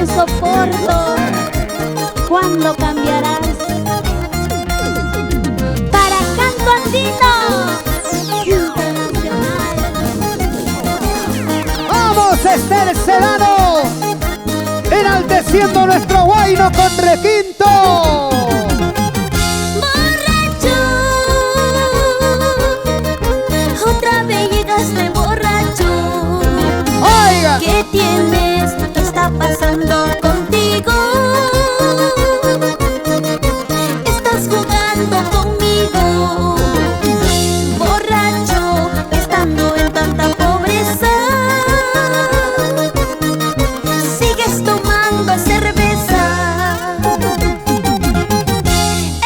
te soporto. ¿Cuándo cambiarás? Para Canto Andino Internacional. ¡Vamos, Esther Sedano! Enalteciendo nuestro guayno con requinto. Borracho, otra vez llegaste borracho. Oiga, ¿Qué tienes? ¿Qué está pasando contigo? Estás jugando conmigo. Borracho, estando en tanta pobreza, sigues tomando cerveza.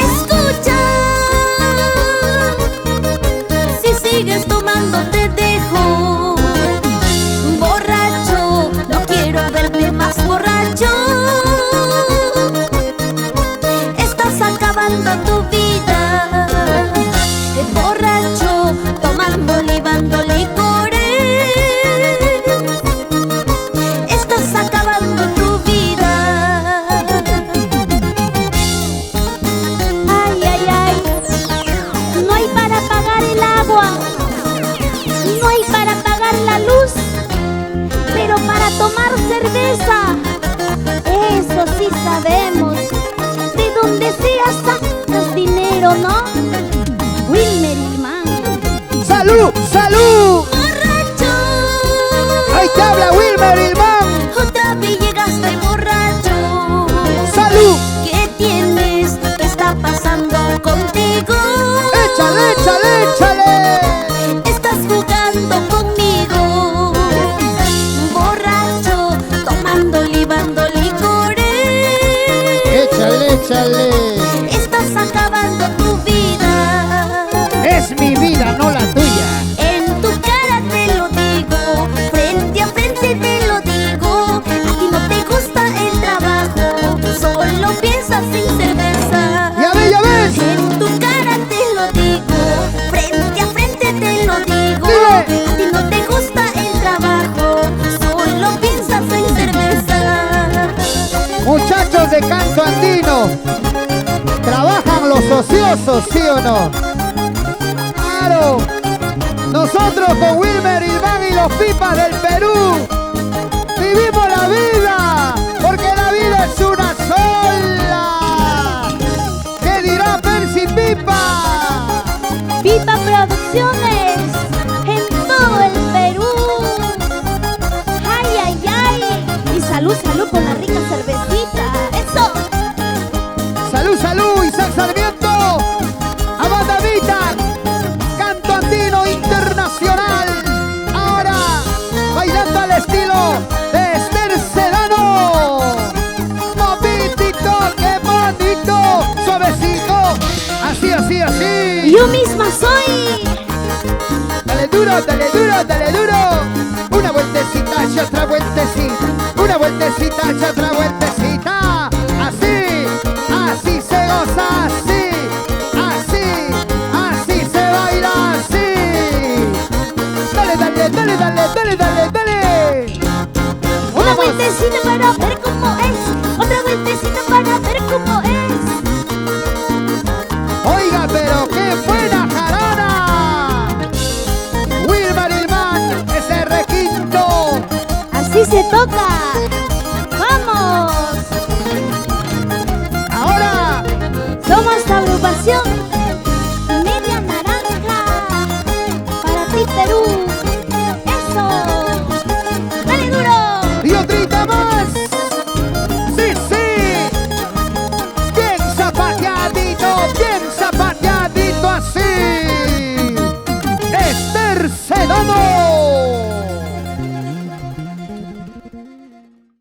Escucha, si sigues tomando te dejo. Borracho, no quiero verte más borracho. Estás acabando tu vida. Borracho, tomando, libando licores. Estás acabando tu vida. Ay, ay, ay. No hay para pagar el agua. No hay para pagar la luz. Pero para tomar cerveza, eso sí sabemos. De donde sea sacas dinero, ¿no? Wilmer Ilman. ¡salud, salud! Borracho, ¡Ahí te habla Wilmer Ilman! otra vez llegaste borracho. ¡Salud! ¿Qué tienes? ¿Qué está pasando contigo? ¡Échale, échale, échale! Estás jugando conmigo. Borracho, tomando, libando licores. ¡Échale, échale! Estás acabando tu vida. Es mi vida, no la tuya. En tu cara te lo digo, frente a frente te lo digo. A ti no te gusta el trabajo, solo piensas en cerveza. ¡Ya ves, ya ves! En tu cara te lo digo, frente a frente te lo digo. Dile. A ti no te gusta el trabajo, solo piensas en cerveza. Muchachos de Canto Andino, ¿trabajan los ociosos, sí o no? ¡Claro! Nosotros con Wilmer Ilman y los pipas del Perú vivimos la vida, porque la vida es una sola. ¿Qué dirá Percy Pipa? Pipa Producciones en todo el Perú. Ay, ay, ay. Y salud, salud con la rica cervecita. Eso. ¡Salud, salud! ¡Isaac Sarmiento! ¡Amatavita! ¡Canto Andino Internacional! Ahora, bailando al estilo de Esther Sedano. ¡Movidito, qué bonito! ¡Suavecito! ¡Así, así, así! Yo misma soy. ¡Dale duro, dale duro, dale duro! Una vueltecita y otra vueltecita. Una vueltecita y otra vueltecita. Así, así se goza, así, así, así se baila, así. Dale, dale, dale, dale, dale, dale, dale. Una Vamos. vueltecita para ver cómo es. Otra vueltecita para ver cómo es. Oiga, pero qué buena jarana. Wilmer Ilman, ese requinto. Así se toca.